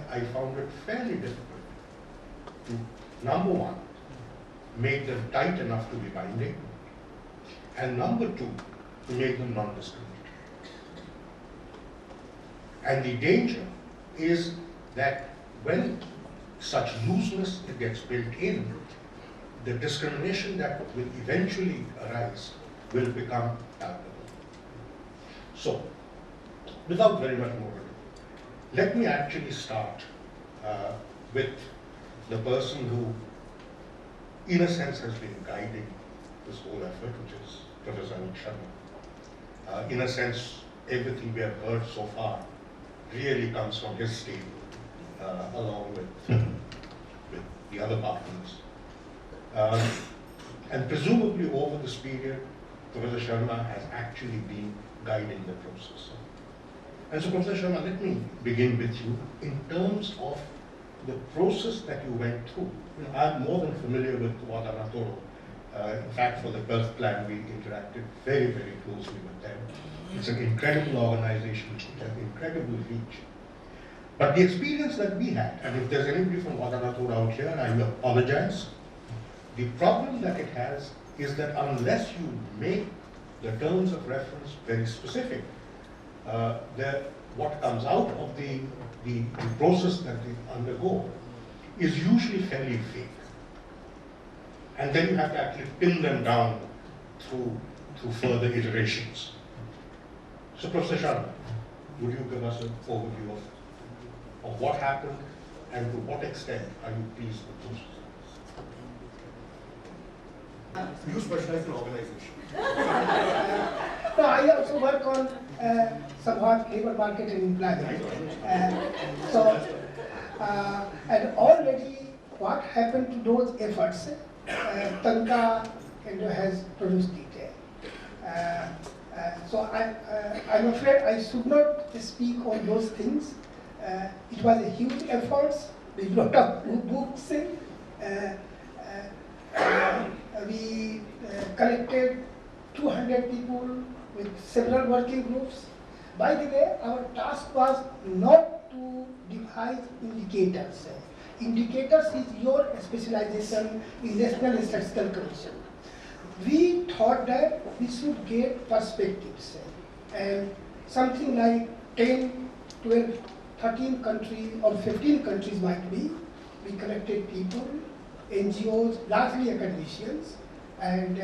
I found it fairly difficult to, number one, make them tight enough to be binding, and number two, to make them non-discriminatory. And the danger is that when such looseness gets built in, the discrimination that will eventually arise will become palpable. So, without very much more ado, let me actually start with the person who, in a sense, has been guiding this whole effort, which is Professor Amit Sharma. In a sense, everything we have heard so far really comes from his stable, along with the other partners. And presumably over this period, Professor Sharma has actually been guiding the process. And so, Professor Sharma, let me begin with you in terms of the process that you went through. I'm more than familiar with Watanatoro. In fact, for the birth plan, we interacted very, very closely with them. It's an incredible organization, it has incredible reach. But the experience that we had, and if there's anybody from Watanatoro out here, I will apologize. The problem that it has is that unless you make the terms of reference very specific, what comes out of the process that they undergo is usually fairly vague. And then you have to actually pin them down through further iterations. So, Professor Sharma, would you give us an overview of what happened and to what extent are you pleased with those results? You specialize in organization. No, I also work on somewhat labor market and employment. And already what happened to those efforts, Tanka has produced detail. So I'm afraid I should not speak on those things. It was a huge effort. We wrote up books. We collected 200 people with several working groups. By the way, our task was not to devise indicators. Indicators is your specialization in National Statistical Commission. We thought that we should get perspectives. And something like 10, 12, 13 countries or 15 countries might be. We collected people, NGOs, largely academicians, and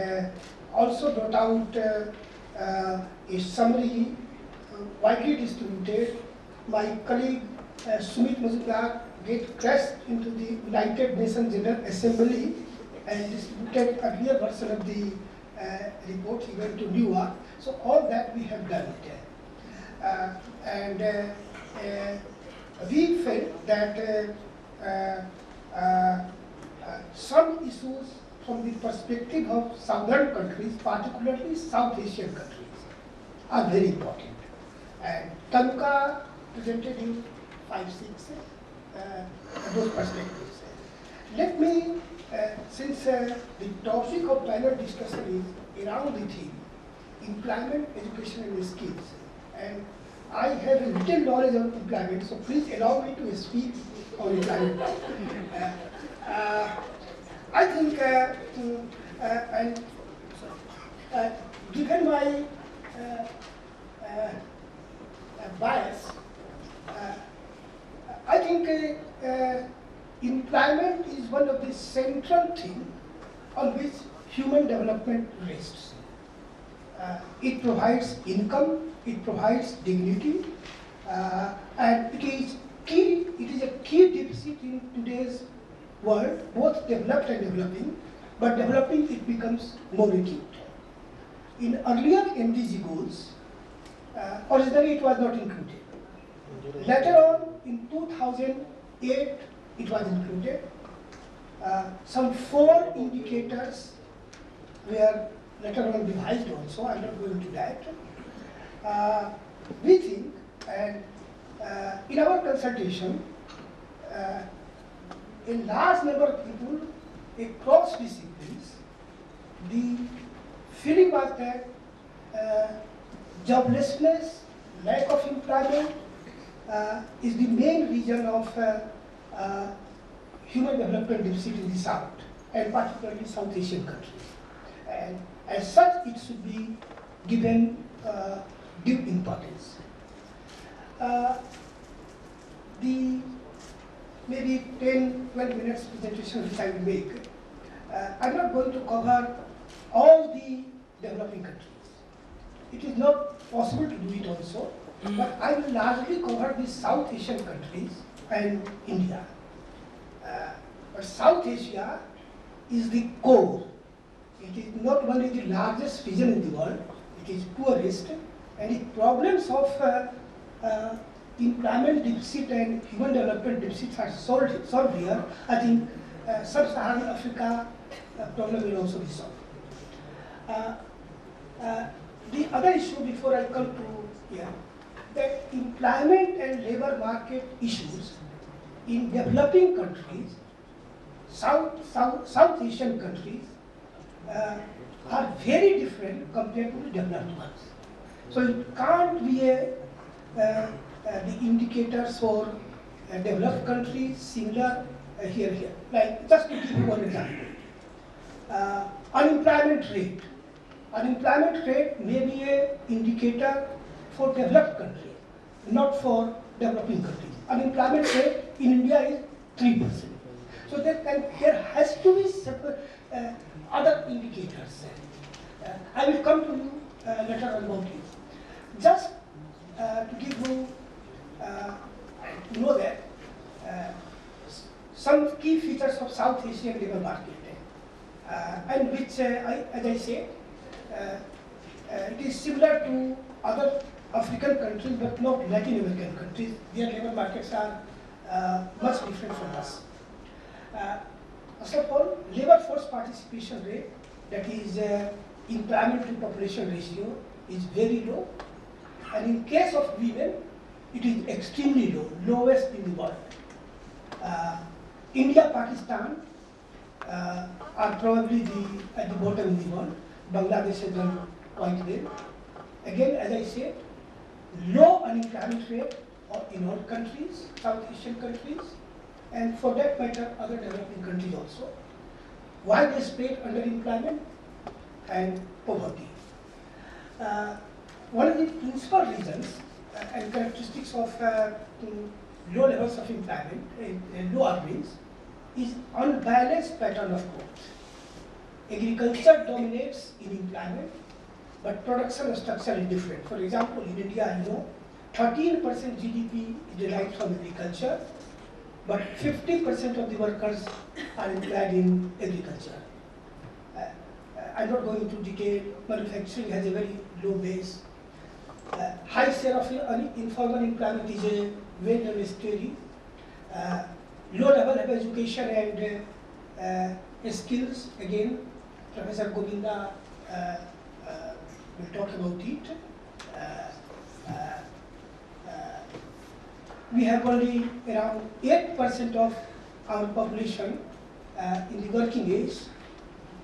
also wrote out a summary widely distributed. My colleague Sumit Mazumdar get crashed into the United Nations General Assembly and distributed a real version of the report. He went to New York. So all that we have done. We felt that some issues from the perspective of southern countries, particularly South Asian countries, are very important. And Tanka presented in 5, 6 those perspectives. Let me, since the topic of panel discussion is around the theme, employment, education and skills, and I have a little knowledge of employment, so please allow me to speak on employment. I think, given my bias, I think employment is one of the central things on which human development rests. It provides income, it provides dignity, and it is key. It is a key deficit in today's world, both developed and developing, but developing it becomes more acute. In earlier MDG goals, originally it was not included. Later on, in 2008, it was included. Some 4 indicators were later on devised also. I'm not going to that. We think, and in our consultation, a large number of people across disciplines, the feeling was that joblessness, lack of employment, is the main region of human development deficit in the South, and particularly South Asian countries. And as such, it should be given due importance. The maybe 10-12 minutes presentation which I will make, I'm not going to cover all the developing countries. It is not possible to do it also, but I will largely cover the South Asian countries and India. But South Asia is the core. It is not only the largest region in the world, it is poorest, and the problems of employment deficit and human development deficits are solved here. I think sub-Saharan Africa problem will also be solved. The other issue before I come to here, that employment and labor market issues in developing countries, South Asian countries, are very different compared to the developed ones. So it can't be the indicators for developed countries similar here. Like just to give you one example, unemployment rate. Unemployment rate may be an indicator for developed countries, not for developing countries. Unemployment rate in India is 3%. So there has to be separate other indicators. I will come to you later on about it. Just to give you know that some key features of South Asian labor market, and which, as I said, it is similar to other African countries, but not Latin American countries. Their labor markets are much different from us. First of all, labor force participation rate, that is employment to population ratio, is very low. And in case of women, it is extremely low, lowest in the world. India, Pakistan are probably at the bottom in the world. Bangladesh has done quite well. Again, as I said, low unemployment rate in all countries, South Asian countries, and for that matter, other developing countries also. Widespread underemployment and poverty. One of the principal reasons and characteristics of low levels of employment and low earnings is unbalanced pattern of growth. Agriculture dominates in employment, but production structure is different. For example, in India, 13% GDP is derived from agriculture, but 50% of the workers are employed in agriculture. I'm not going into detail. Manufacturing has a very low base. High share of informal employment is a well-known story. Low level of education and skills, again, Professor Govinda will talk about it. We have only around 8% of our population in the working age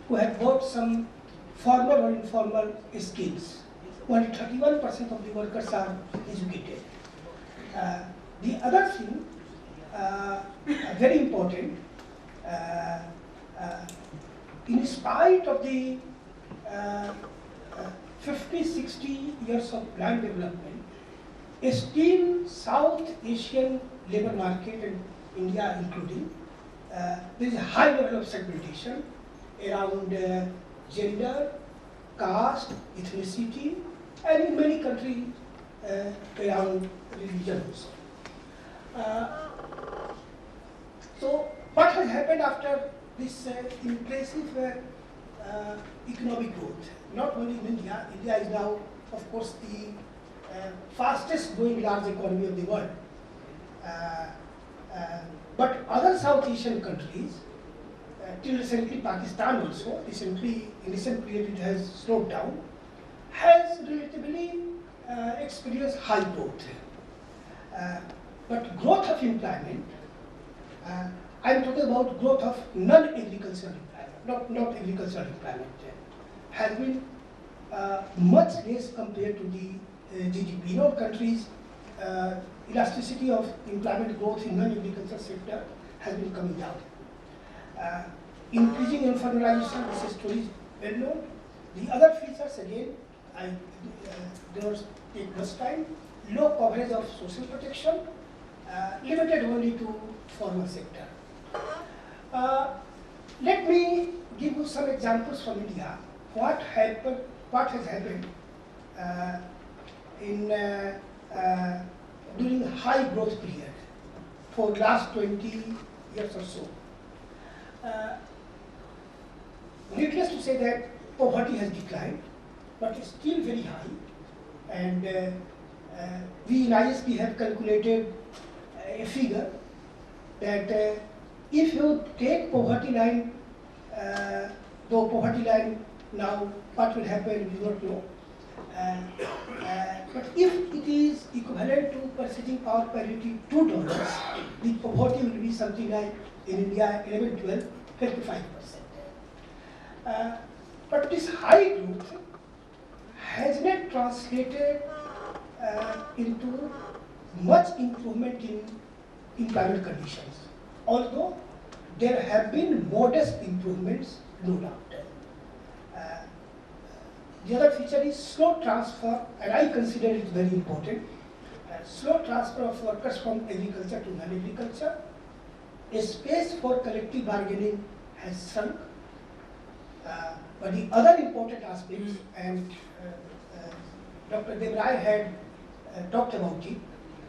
who have got some formal or informal skills. Only 31% of the workers are educated. The other thing, very important, in spite of the 50-60 years of land development, still South Asian labor market, and India including, there is a high level of segmentation around gender, caste, ethnicity, and in many countries around religion also. So what has happened after this impressive economic growth? Not only in India, India is now, of course, the fastest growing large economy of the world. But other South Asian countries, till recently Pakistan also, in recent period it has slowed down, has relatively experienced high growth. But growth of employment, I am talking about growth of non-agricultural employment, not agricultural employment, has been much less compared to the GDP. In all countries, elasticity of employment growth in non-agriculture sector has been coming down. Increasing informalization, this story is well known. The other features again, I do not take much time. Low coverage of social protection, limited only to formal sector. Let me give you some examples from India. What has happened during high growth period for last 20 years or so. Needless to say that poverty has declined, but it's still very high. And we in ISP have calculated a figure that if you take poverty line, though poverty line now, what will happen, we do not know. But if it is equivalent to purchasing power parity $2, the poverty will be something like in India 11, 12, 55%. But this high growth has not translated into much improvement in employment conditions, although there have been modest improvements, no doubt. The other feature is slow transfer, and I consider it very important. Slow transfer of workers from agriculture to non-agriculture. A space for collective bargaining has shrunk. But the other important aspects, and Dr. Devrai had talked about it,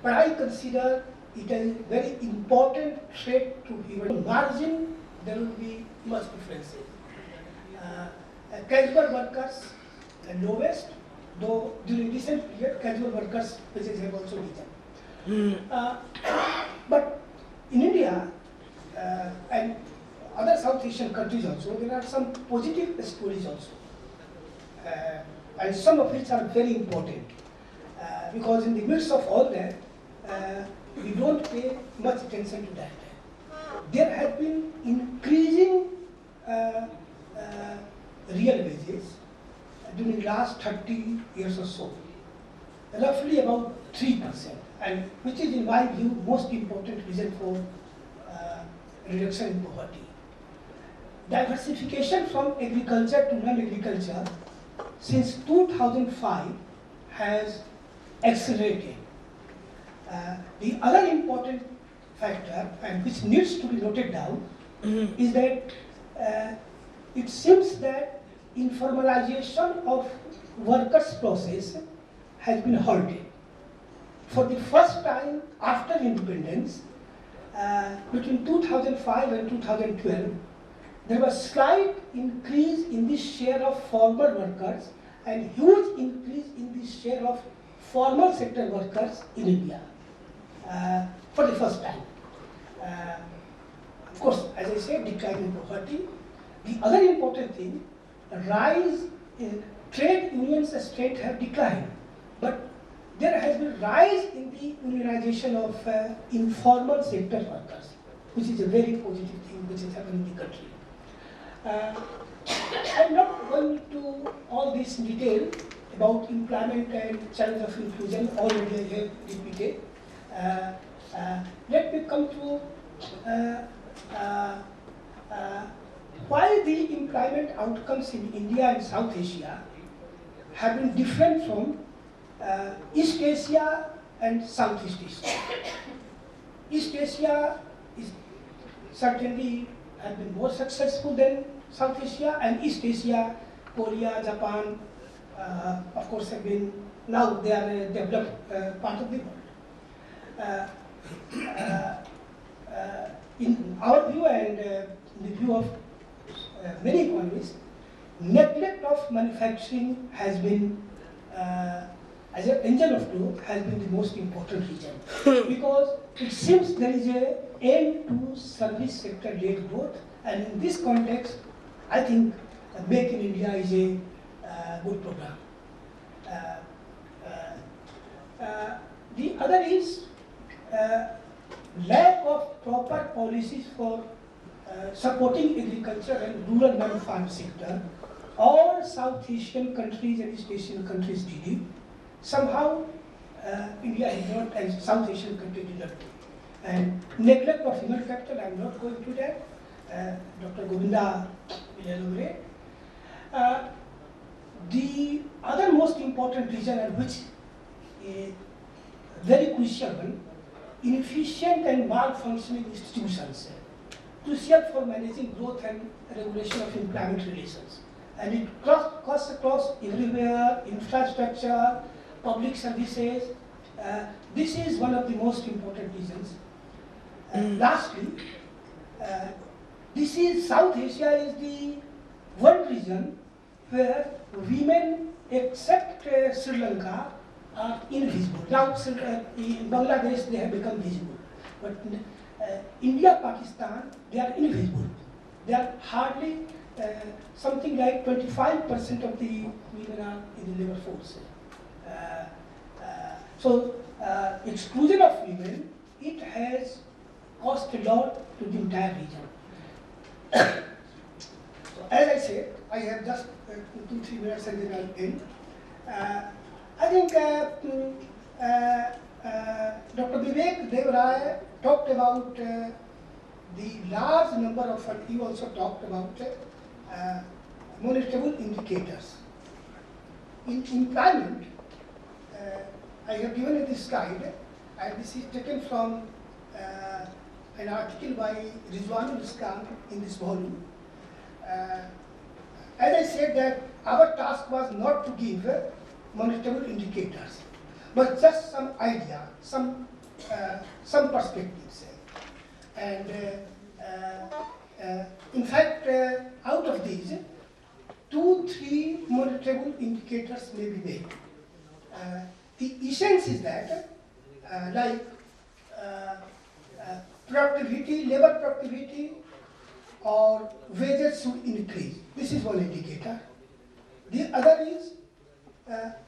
but I consider it a very important threat to human margin. There will be much differences. Casual workers lowest, though during recent period casual workers wages have also risen. But in India and other South Asian countries also, there are some positive stories also, and some of which are very important, because in the midst of all that, we don't pay much attention to that. There has been increasing real wages during the last 30 years or so, roughly about 3%, and which is in my view most important reason for reduction in poverty. Diversification from agriculture to non-agriculture since 2005 has accelerated. The other important factor, and which needs to be noted down, is that it seems that informalization of workers' process has been halted. For the first time after independence, between 2005 and 2012, there was slight increase in the share of formal workers and huge increase in the share of formal sector workers in India for the first time. Of course, as I said, decline in poverty. The other important thing, rise in trade unions strength have declined, but there has been rise in the unionization of informal sector workers, which is a very positive thing which is happening in the country. I'm not going into all this in detail about employment and challenge of inclusion, already I have repeated. Let me come to why the employment outcomes in India and South Asia have been different from East Asia and Southeast Asia. East Asia is certainly have been more successful than South Asia, and East Asia, Korea, Japan, of course have been, now they are a developed part of the world. In our view and in the view of many economists, neglect of manufacturing has been, as an engine of growth, has been the most important reason. Because it seems there is an aim to service sector led growth, and in this context, I think Make in India is a good program. The other is lack of proper policies for supporting agriculture and rural non-farm sector. All South Asian countries and East Asian countries did it. Somehow India is not, and South Asian countries did not do. And neglect of human capital, I am not going to that. Dr. Govinda will elaborate. The other most important reason, and which is very crucial one, inefficient and malfunctioning institutions, crucial for managing growth and regulation of employment relations. And it cuts across everywhere, infrastructure, public services. This is one of the most important reasons. Lastly, this is South Asia is the one region where women, except Sri Lanka, are invisible. Now, in Bangladesh, they have become visible. But India, Pakistan, they are invisible. They are hardly something like 25% of the women are in the labor force. So, exclusion of women, it has cost a lot to the entire region. So, as I said, I have just 2-3 minutes and then I'll end. I think Dr. Vivek Devrai talked about the large number of, and he also talked about monetizable indicators. In employment, I have given you this slide, and this is taken from an article by Rizwanul Islam in this volume. As I said that our task was not to give monetizable indicators, but just some idea, some perspectives. And in fact, out of these, 2-3 monetizable indicators may be made. The essence is that, like productivity, labor productivity, or wages should increase. This is one indicator. The other is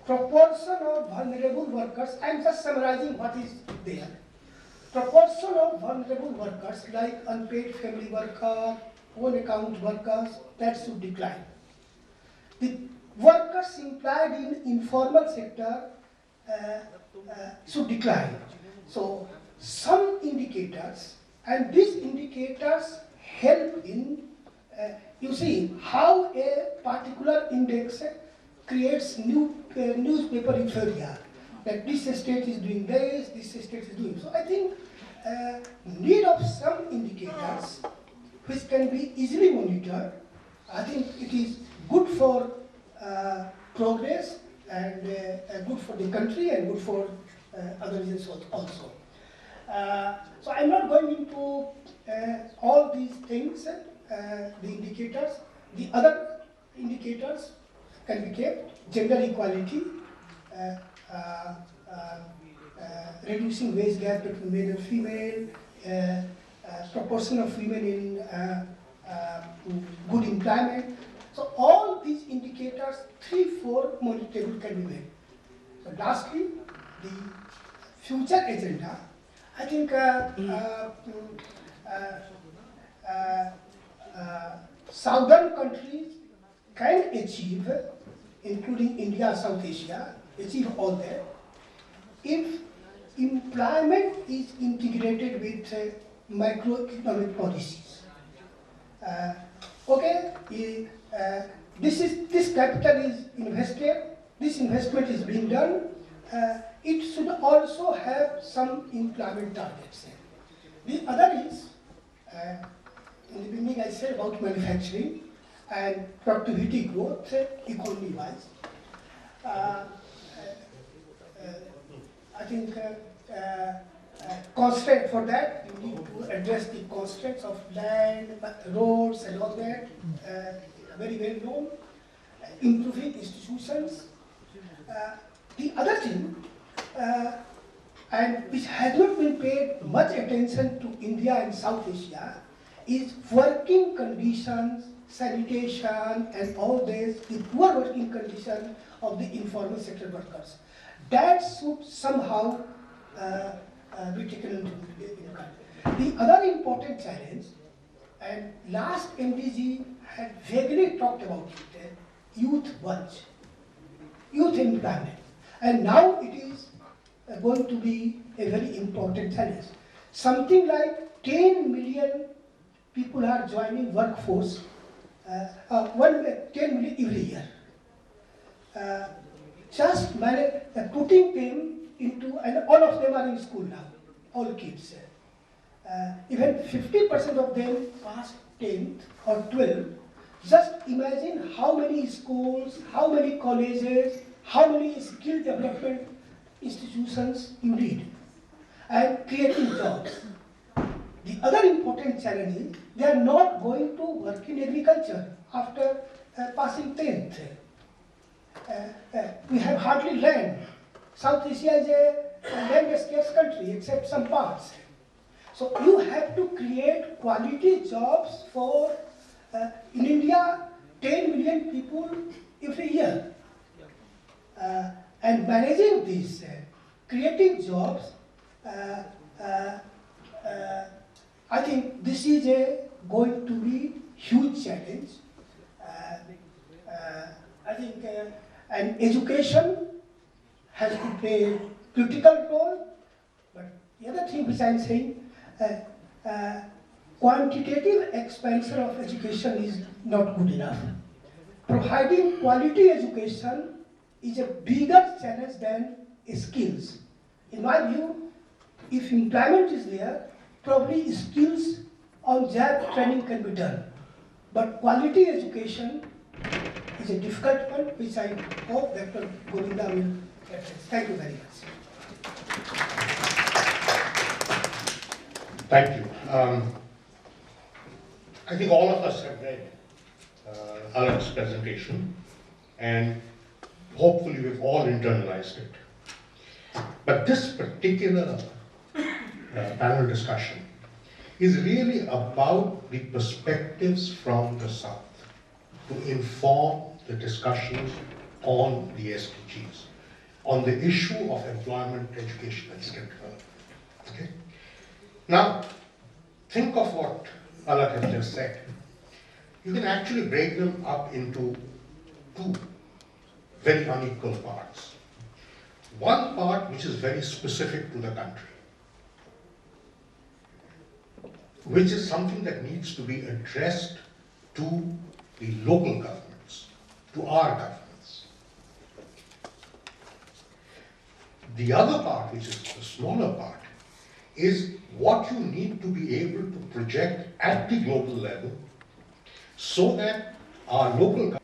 proportion of vulnerable workers. I am just summarizing what is there. Proportion of vulnerable workers like unpaid family worker, own account workers, that should decline. The workers employed in informal sector should decline. So some indicators, and these indicators help in, you see, how a particular index creates new newspaper euphoria, that this state is doing this state is doing. So I think need of some indicators which can be easily monitored. I think it is good for progress and good for the country and good for other regions also. So I'm not going into all these things, the indicators. The other indicators can be kept: gender equality, reducing wage gap between male and female, proportion of women in good employment. So all these indicators, 3-4 monetizable can be made. So lastly, the future agenda. I think southern countries can achieve, including India, South Asia, achieve all that if employment is integrated with microeconomic policies. This capital is invested, this investment is being done. It should also have some employment targets. The other is, in the beginning I said about manufacturing and productivity growth economy-wise. I think constraint for that, you need to address the constraints of land, roads and all that, very well known. Improving institutions. The other thing, and which has not been paid much attention to India and South Asia, is working conditions, sanitation and all this, the poor working condition of the informal sector workers. That should somehow be taken into account. The other important challenge, and last MDG had vaguely talked about it, youth bulge, youth employment. And now it is going to be a very important challenge. Something like 10 million people are joining workforce, 10 million every year. Just putting them into, and all of them are in school now, all kids. Even 50% of them pass 10th or 12th. Just imagine how many schools, how many colleges, how many skill development institutions you need, and creating jobs. The other important challenge is they are not going to work in agriculture after passing 10th. We have hardly land. South Asia is a land scarce country except some parts. So you have to create quality jobs for, in India, 10 million people every year. And managing this, creating jobs, I think this is going to be huge challenge. I think and education has to play a critical role. But the other thing which I am saying, quantitative expansion of education is not good enough. Providing quality education is a bigger challenge than skills. In my view, if employment is there, probably skills on job training can be done. But quality education is a difficult one, which I hope Dr. Govinda will address. Thank you very much. Thank you. I think all of us have read Alan's presentation, and hopefully we've all internalized it. But this particular panel discussion is really about the perspectives from the South to inform the discussions on the SDGs, on the issue of employment, education, and skill development. Okay? Now, think of what Alan has just said. You can actually break them up into two very unequal parts. One part which is very specific to the country, which is something that needs to be addressed to the local governments, to our governments. The other part, which is the smaller part, is what you need to be able to project at the global level so that our local,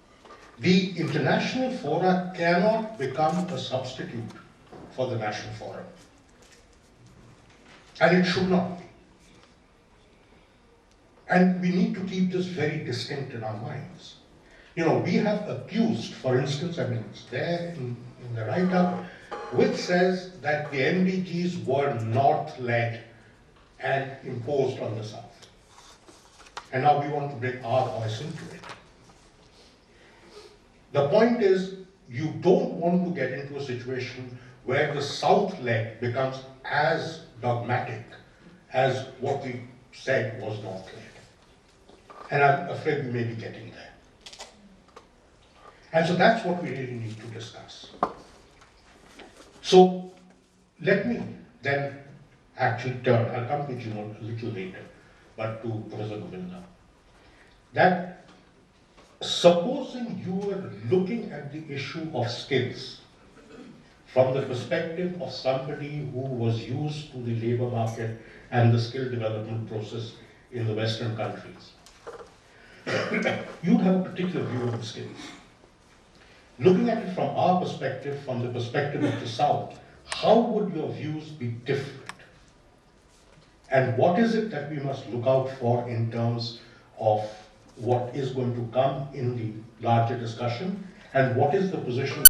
the international fora cannot become a substitute for the national forum. And it should not be. And we need to keep this very distinct in our minds. You know, we have accused, for instance, I mean, it's there in the write-up, which says that the MDGs were North-led and imposed on the South. And now we want to bring our voice into it. The point is, you don't want to get into a situation where the South-led becomes as dogmatic as what we said was North-led. And I'm afraid we may be getting there. And so that's what we really need to discuss. So let me then actually turn, I'll come to you a little later, but to Professor Govinda, that supposing you were looking at the issue of skills from the perspective of somebody who was used to the labor market and the skill development process in the Western countries, you'd have a particular view of the skills. Looking at it from our perspective, from the perspective of the South, how would your views be different? And what is it that we must look out for in terms of what is going to come in the larger discussion, and what is the position